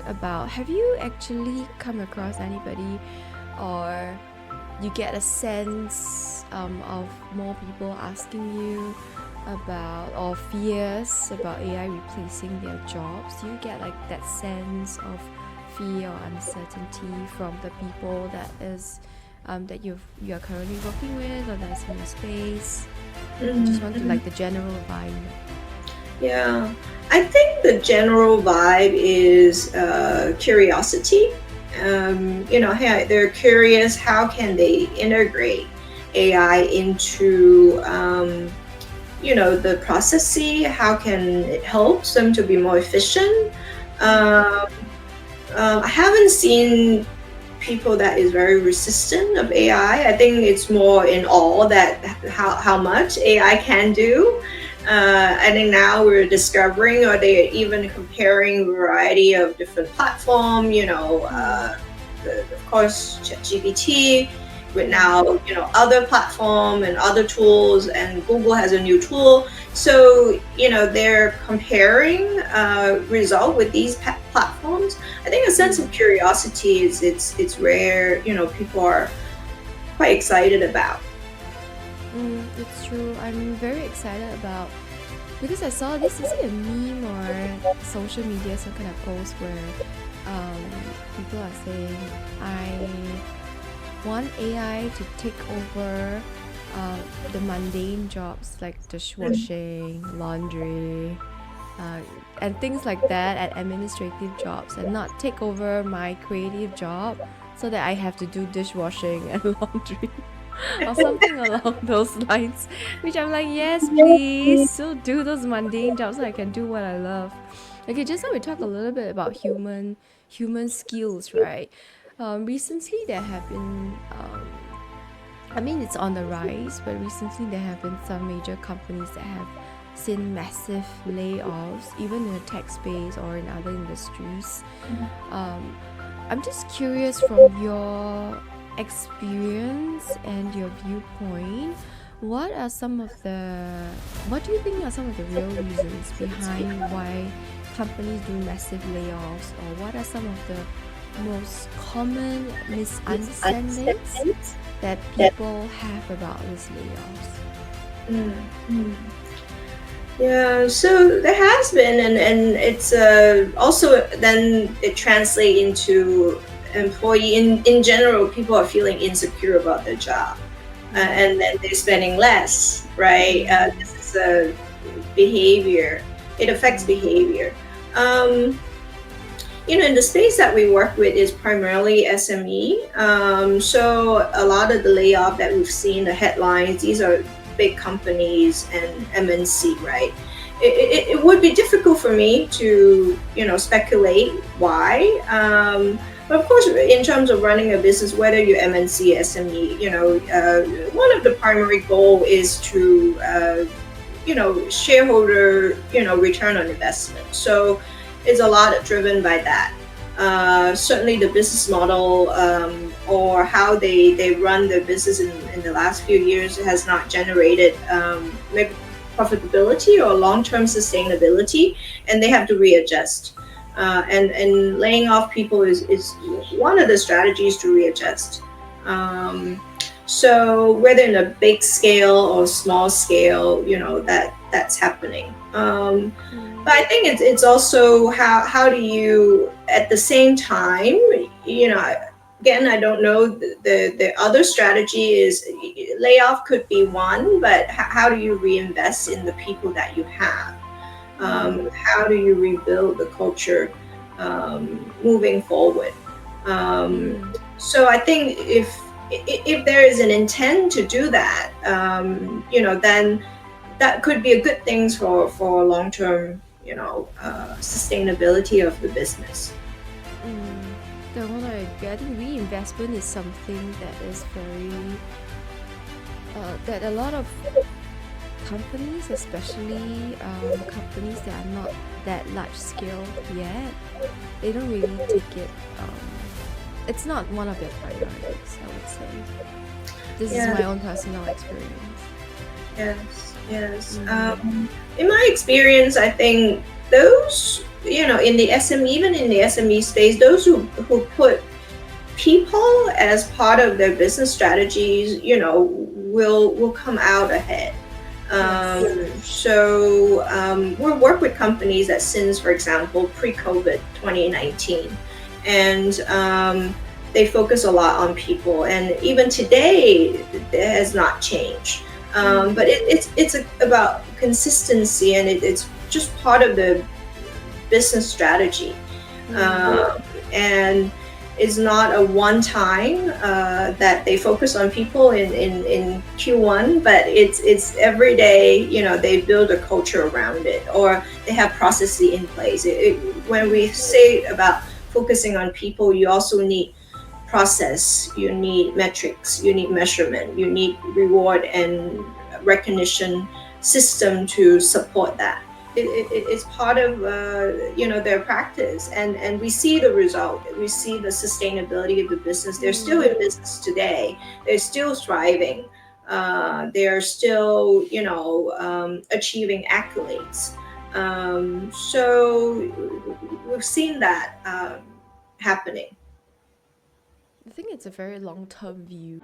about, have you actually come across anybody, or you get a sense of more people asking you about, or fears about AI replacing their jobs? Do you get like that sense of fear or uncertainty from the people that you're currently working with, or that's in your space? I just want to Mm-hmm. like the general vibe. Yeah, I think the general vibe is curiosity. Hey, they're curious. How can they integrate AI into the processing? How can it help them to be more efficient? Um, I haven't seen people that is very resistant of AI. I think it's more in awe that how much AI can do. I think now we're discovering, or they're even comparing a variety of different platform. Mm, Of course, ChatGPT, with mm, now other platform and other tools, and Google has a new tool. So they're comparing result with these platforms. I think a sense of mm. curiosity is it's rare. People are quite excited about. It's true. I'm very excited about, because I saw this, is it a meme or social media, some kind of post where um, people are saying, I want AI to take over uh, the mundane jobs like dishwashing, laundry, uh, and things like that, at administrative jobs, and not take over my creative job so that I have to do dishwashing and laundry or something along those lines. Which I'm like, yes, please, still do those mundane jobs so I can do what I love. Okay, just now we talk a little bit about human skills, right? Recently there have been I mean, it's on the rise, but recently there have been some major companies that have seen massive layoffs, even in the tech space or in other industries. Um, I'm just curious, from your experience and your viewpoint, what do you think are some of the real reasons behind why companies do massive layoffs, or what are some of the most common misunderstandings that people have about these layoffs? Mm. Yeah, so there has been, and it's also then it translates into employee in general. People are feeling insecure about their job, and then they're spending less, right? Mm, This is a behavior. It affects mm, behavior. Um, in the space that we work with is primarily SME. So a lot of the layoff that we've seen, the headlines, these are big companies and MNC, right? It would be difficult for me to, speculate why. But of course, in terms of running a business, whether you're MNC, SME, one of the primary goal is to, shareholder, return on investment. So is a lot driven by that. Certainly, the business model or how they run their business in the last few years has not generated maybe profitability or long term sustainability, and they have to readjust. And laying off people is one of the strategies to readjust. Um, so whether in a big scale or small scale, that's happening. mm, But I think it's also how do you at the same time, you know, again I don't know the other strategy is layoff could be one, but how do you reinvest in the people that you have? mm, How do you rebuild the culture moving forward? Um, mm, so I think if there is an intent to do that, then that could be a good thing for long term, sustainability of the business. mm. The one I agree. I think reinvestment is something that is very that a lot of companies, especially companies that are not that large scale yet, they don't really take it. It's not one of their priorities, I would say. This is Yeah. my own personal experience. Yes. Yes. Mm, In my experience, I think those. in the SME, even in the SME space, those who put people as part of their business strategies, will come out ahead. Yes. We'll work with companies that since, for example, pre-COVID 2019, and they focus a lot on people, and even today, it has not changed. But it's about consistency, and it's just part of the business strategy, Mm. um, and it's not a one time that they focus on people in Q1, but it's every day. They build a culture around it, or they have processes in place. When we say about focusing on people, you also need process, you need metrics, you need measurement, you need reward and recognition system to support that. It's part of their practice, and we see the result. We see the sustainability of the business. They're still Mm. in business today. They're still thriving. They're still achieving accolades. So we've seen that happening. I think it's a very long term view.